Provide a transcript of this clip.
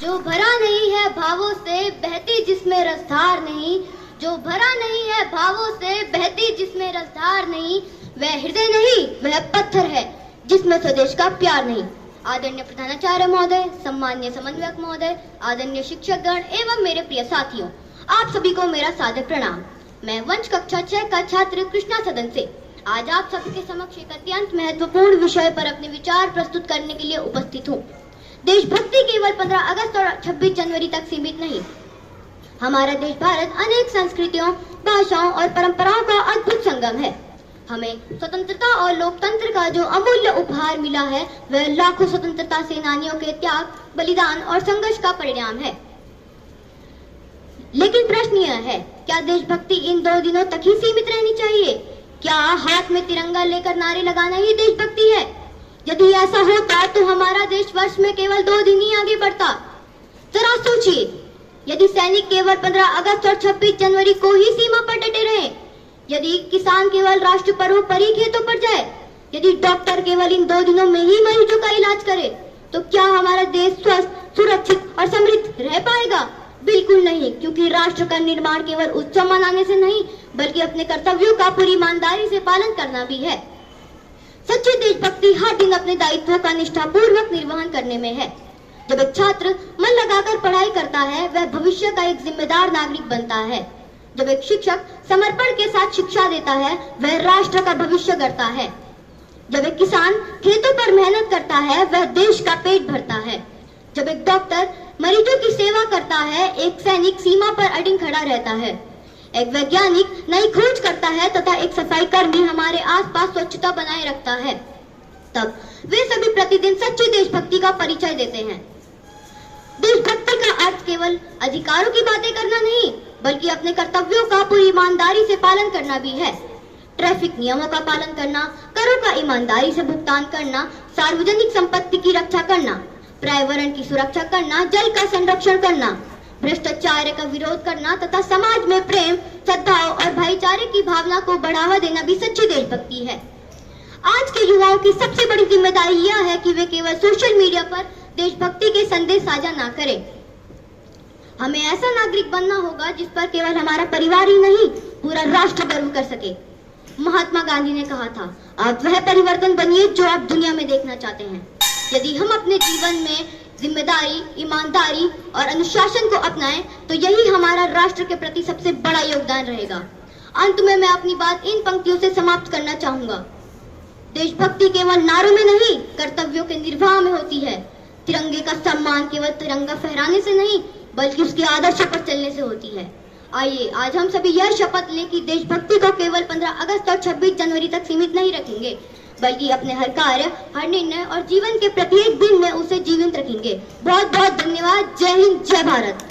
जो भरा नहीं है भावों से बहती जिसमें रसधार नहीं, जो भरा नहीं है भावों से बहती जिसमें रसधार नहीं, वह हृदय नहीं वह पत्थर है जिसमें स्वदेश का प्यार नहीं। आदरणीय प्रधानाचार्य महोदय, सम्माननीय समन्वयक महोदय, आदरणीय शिक्षकगण एवं मेरे प्रिय साथियों, आप सभी को मेरा सादर प्रणाम। मैं वंश कक्षा 6 का छात्र कृष्णा सदन से आज आप सभी के समक्ष एक अत्यंत महत्वपूर्ण विषय पर अपने विचार प्रस्तुत करने के लिए उपस्थित हूँ। देशभक्ति केवल 15 अगस्त और 26 जनवरी तक सीमित नहीं। हमारा देश भारत अनेक संस्कृतियों, भाषाओं और परंपराओं का अद्भुत संगम है। हमें स्वतंत्रता और लोकतंत्र का जो अमूल्य उपहार मिला है वह लाखों स्वतंत्रता सेनानियों के त्याग, बलिदान और संघर्ष का परिणाम है। लेकिन प्रश्न यह है, क्या देशभक्ति इन 2 दिनों तक ही सीमित रहनी चाहिए? क्या हाथ में तिरंगा लेकर नारे लगाना ही देशभक्ति है? यदि ऐसा होता तो हमारा देश वर्ष में केवल 2 दिन ही आगे बढ़ता। जरा सोचिए, यदि सैनिक केवल 15 अगस्त और 26 जनवरी को ही सीमा पर डटे रहे, यदि किसान केवल राष्ट्र पर्व पर ही खेतों पर जाए, यदि डॉक्टर केवल इन 2 दिनों में ही मरीजों का इलाज करे, तो क्या हमारा देश स्वस्थ, सुरक्षित और समृद्ध रह पाएगा? बिल्कुल नहीं, क्योंकि राष्ट्र का निर्माण केवल उत्सव मनाने से नहीं बल्कि अपने कर्तव्यों का पूरी ईमानदारी से पालन करना भी है। सच्ची देशभक्ति हर दिन अपने दायित्वों का निष्ठापूर्वक निर्वहन करने में है। जब एक छात्र मन लगाकर पढ़ाई करता है वह भविष्य का एक जिम्मेदार नागरिक बनता है। जब एक शिक्षक समर्पण के साथ शिक्षा देता है वह राष्ट्र का भविष्य गढ़ता है। जब एक किसान खेतों पर मेहनत करता है वह देश का पेट भरता है। जब एक डॉक्टर मरीजों की सेवा करता है, एक सैनिक सीमा पर अडिग खड़ा रहता है, एक वैज्ञानिक नई खोज करता है तथा एक सफाई कर्मी हमारे आसपास स्वच्छता बनाए रखता है, तब वे सभी प्रतिदिन सच्ची देशभक्ति का परिचय देते हैं। देशभक्ति का अर्थ केवल अधिकारों की बातें करना नहीं बल्कि अपने कर्तव्यों का पूरी ईमानदारी से पालन करना भी है। ट्रैफिक नियमों का पालन करना, करों का ईमानदारी से भुगतान करना, सार्वजनिक संपत्ति की रक्षा करना, पर्यावरण की सुरक्षा करना, जल का संरक्षण करना, भ्रष्टाचार का विरोध करना तथा समाज में प्रेम, सद्भाव और भाईचारे की भावना को बढ़ावा देना भी सच्ची देशभक्ति है। आज के युवाओं की सबसे बड़ी जिम्मेदारी यह है कि वे केवल सोशल मीडिया पर देशभक्ति के संदेश साझा ना करें। हमें ऐसा नागरिक बनना होगा जिस पर केवल हमारा परिवार ही नहीं पूरा राष्ट्र गर्व कर सके। महात्मा गांधी ने कहा था, आप वह परिवर्तन बनिए जो आप दुनिया में देखना चाहते हैं। यदि हम अपने जीवन में जिम्मेदारी, ईमानदारी और अनुशासन को अपनाएं तो यही हमारा राष्ट्र के प्रति सबसे बड़ा योगदान रहेगा। अंत में मैं अपनी बात इन पंक्तियों से समाप्त करना चाहूंगा। देशभक्ति केवल नारों में नहीं कर्तव्यों के निर्वाह में होती है। तिरंगे का सम्मान केवल तिरंगा फहराने से नहीं बल्कि उसके आदर्शों पर चलने से होती है। आइए आज हम सभी यह शपथ लें कि देशभक्ति को केवल 15 अगस्त और 26 जनवरी तक सीमित नहीं रखेंगे बल्कि अपने हर कार्य, हर निर्णय और जीवन के प्रत्येक दिन में उसे जीवंत रखेंगे। बहुत बहुत धन्यवाद। जय हिंद, जय भारत।